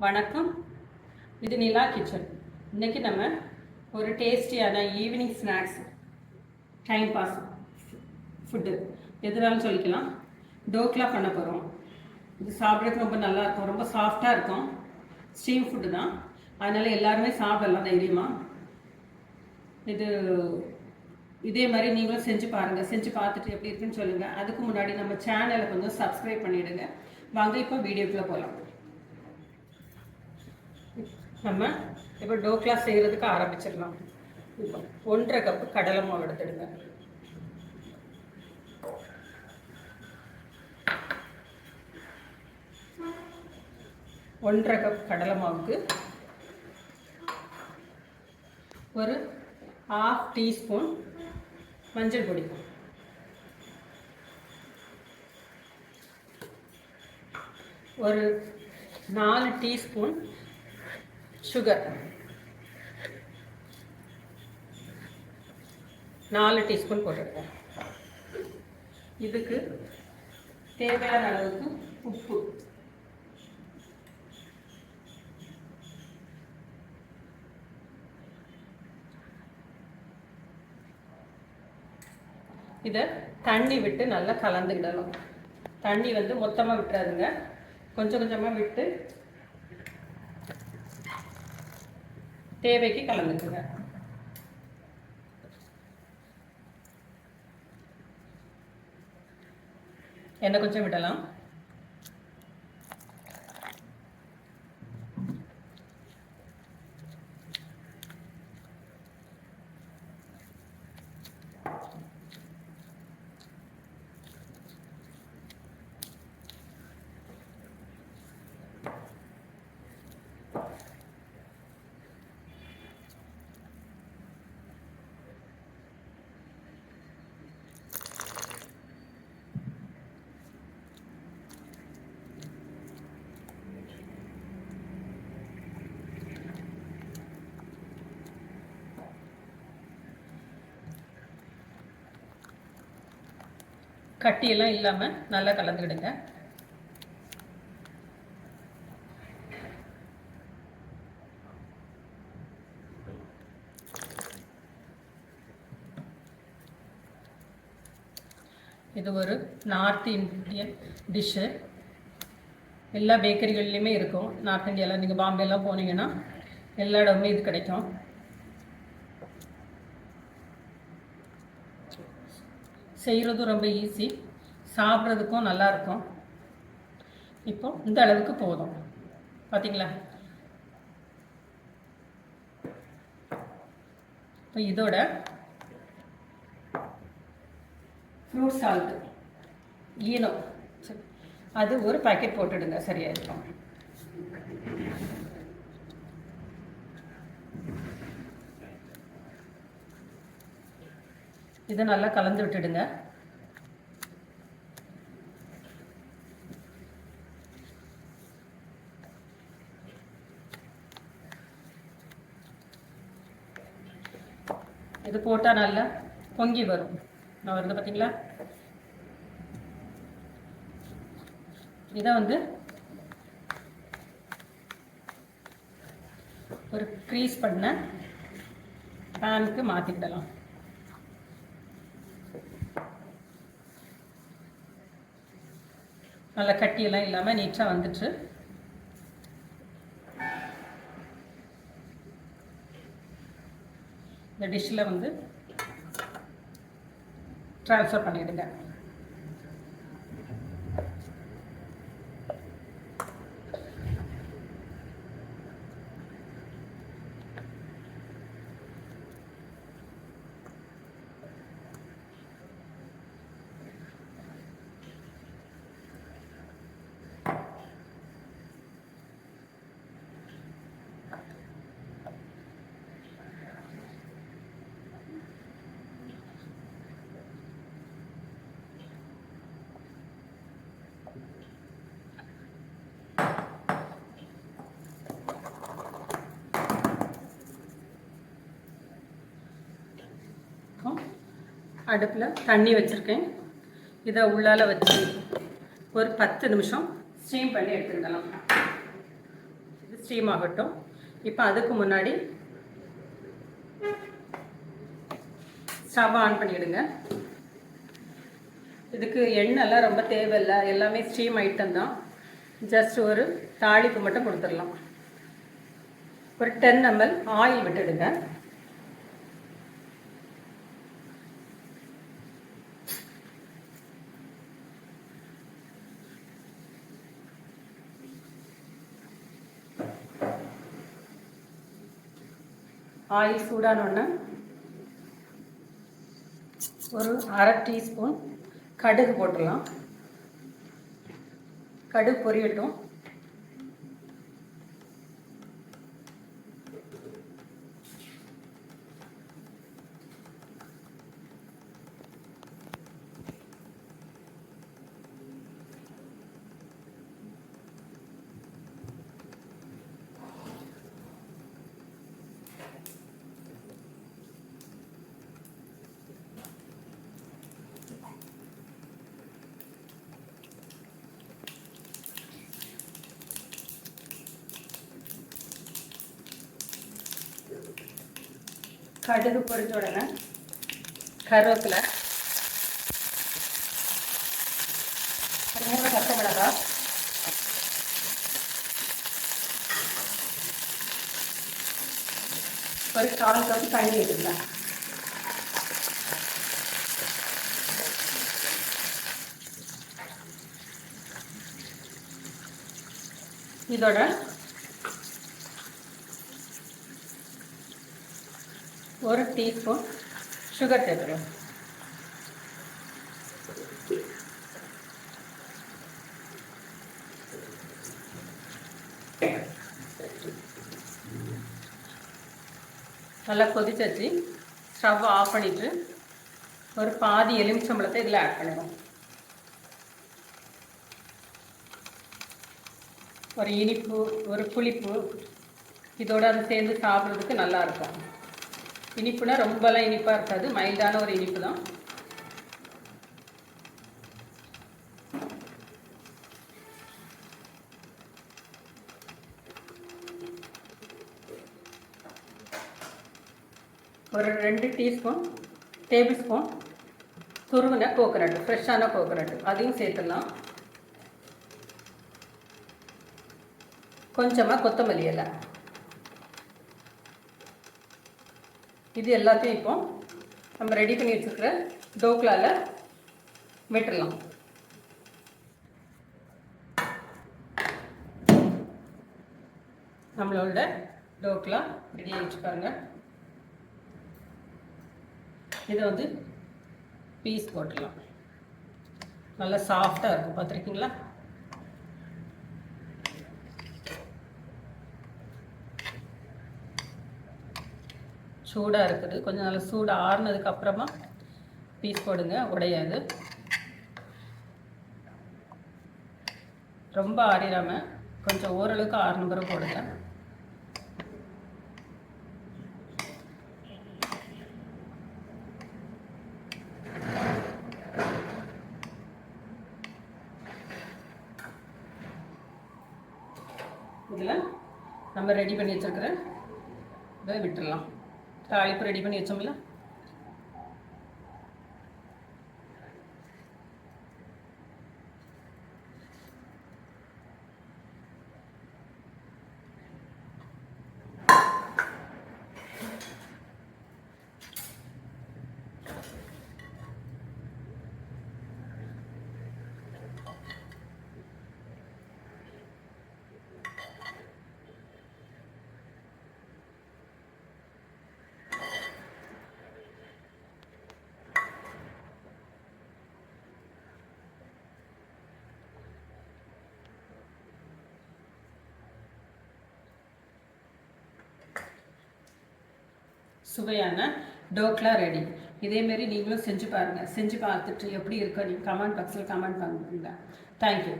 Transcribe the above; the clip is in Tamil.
வணக்கம். இது நிலா கிச்சன். இன்றைக்கி நம்ம ஒரு டேஸ்டியான evening snacks time fast food எதுனாலும் சொல்லிக்கலாம். டோக்லா பண்ண போகிறோம். இது சாப்பிட்றதுக்கு ரொம்ப நல்லாயிருக்கும், ரொம்ப சாஃப்டாக இருக்கும். ஸ்டீம் ஃபுட்டு தான், அதனால் எல்லாருமே சாப்பிடலாம் தைரியமாக. இதே மாதிரி நீங்களும் செஞ்சு பாருங்கள். செஞ்சு பார்த்துட்டு எப்படி இருக்குன்னு சொல்லுங்கள். அதுக்கு முன்னாடி நம்ம சேனலை கொஞ்சம் சப்ஸ்கிரைப் பண்ணிவிடுங்க. வாங்க இப்போ வீடியோக்குள்ளே போகலாம். நம்ம இப்போ டோக்லா செய்கிறதுக்கு ஆரம்பிச்சிடலாம். இப்போ 1.5 கப்பு கடலை மாவு எடுத்துடுங்க. ஒன்றரை கப் கடலை மாவுக்கு ஒரு 1/2 டீஸ்பூன் மஞ்சள் பொடி, ஒரு 4 டீஸ்பூன் சுகர், 4 டீஸ்பூன் போட்டுருக்கேன். இதுக்கு தேவையான அளவுக்கு உப்பு, இதை தண்ணி விட்டு நல்லா கலந்துக்கிடணும். தண்ணி மொத்தமாக விட்டுறாதுங்க, கொஞ்சம் கொஞ்சமாக விட்டு தேவைக்கு கலந்துக்குங்க. எண்ணெய் கொஞ்சம் விடலாம். கட்டியெல்லாம் இல்லாமல் நல்லா கலந்துக்கிடுங்க. இது ஒரு நார்த் இந்தியன் டிஷ்ஷு. எல்லா பேக்கரிகள்லையுமே இருக்கும். நார்த் இந்தியாவில் நீங்கள் பாம்பேலாம் போனீங்கன்னா எல்லா இடமுமே இது கிடைக்கும். செய்கிறதும் ரொம்ப ஈஸி, சாப்பிட்றதுக்கும் நல்லாயிருக்கும். இப்போ இந்த அளவுக்கு போதும், பார்த்தீங்களா? இப்போ இதோட ஃப்ரூட் சால்ட்டு, ஈனோ, அது ஒரு பாக்கெட் போட்டுடுங்க, சரியாக இருக்கும். இதை நல்லா கலந்து விட்டுடுங்க. இது போட்டால் நல்லா பொங்கி வரும். நான் வருது பார்த்தீங்களா? இதை ஒரு க்ரீஸ் பண்ண பேனுக்கு மாற்றிக்கிடலாம். நல்லா கட்டியெல்லாம் இல்லாமல் நீட்டாக வந்துட்டு இந்த டிஷ்ஷில் ட்ரான்ஸ்ஃபர் பண்ணிவிடுங்க. அடுப்பில் தண்ணி வச்சுருக்கேன். இதை உள்ளால வச்சு ஒரு 10 நிமிஷம் ஸ்டீம் பண்ணி எடுத்துக்கிடலாம். இது ஸ்டீம் ஆகட்டும். இப்போ அதுக்கு முன்னாடி ஸ்டவ் ஆன் பண்ணிவிடுங்க. இதுக்கு எண்ணெய்லாம் ரொம்ப தேவையில்லை, எல்லாமே ஸ்டீம் ஐட்டம் தான். ஜஸ்ட் ஒரு தாளிப்பு மட்டும் கொடுத்துடலாம். ஒரு 10 ml ஆயில் விட்டுடுங்க. ஆயில் சூடானோடனே ஒரு அரை டீஸ்பூன் கடுகு போட்டுடலாம். கடுகு பொரியட்டும். கடுகு பொரிச்ச உடனே கருவேப்பிலை, 3 பச்சை மிளகாய், ஒரு 1/4 கப் தண்ணி எடுத்துக்கலாம். இதோட ஒரு டீஸ்பூன் சுகர் சேர்த்துறேன். நல்லா கொதிச்சாச்சு. ஸ்டவ் ஆஃப் பண்ணிவிட்டு ஒரு பாதி எலுமிச்சம்பழத்தை இதில் ஆட் பண்ணிடுவோம். ஒரு இனிப்பு, ஒரு புளிப்பு இதோட அது சேர்ந்து சாப்பிட்றதுக்கு நல்லாயிருக்கும். இனிப்புனா ரொம்பலாம் இனிப்பாக இருக்காது, மைல்டான ஒரு இனிப்பு தான். ஒரு 2 டேபிள் ஸ்பூன் துருவின கோகோனட், ஃப்ரெஷ்ஷான கோகோனட் அதையும் சேர்த்துடலாம். கொஞ்சமாக கொத்தமல்லி இலை. இது எல்லாத்தையும் இப்போ நம்ம ரெடி பண்ணி வச்சுருக்கிற டோக்லாவில் விட்டுடலாம். நம்மளோட டோக்லா ரெடி ஆகிடுச்சு பாருங்கள். இதை வந்து பீஸ் போட்டுடலாம். நல்லா சாஃப்டாக இருக்கும், பார்த்துருக்கீங்களா? சூடாக இருக்குது. கொஞ்சம் நல்லா சூடு ஆறுனதுக்கப்புறமா பீஸ் போடுங்க, உடையாது. ரொம்ப ஆறிடாமல் கொஞ்சம் ஓரளவுக்கு ஆறுன பிறகு போடுங்க. இதில் நம்ம ரெடி பண்ணி வச்சுருக்கிற இதை விட்டுடலாம். தாளிப்பு ரெடி பண்ணி வச்சோம்ல, சுவையான டோக்லா ரெடி. இதேமாரி நீங்களும் செஞ்சு பாருங்கள். செஞ்சு பார்த்துட்டு எப்படி இருக்கோ நீங்கள் கமெண்ட் பாக்ஸில் கமெண்ட் பண்ணுங்க. தேங்க்யூ.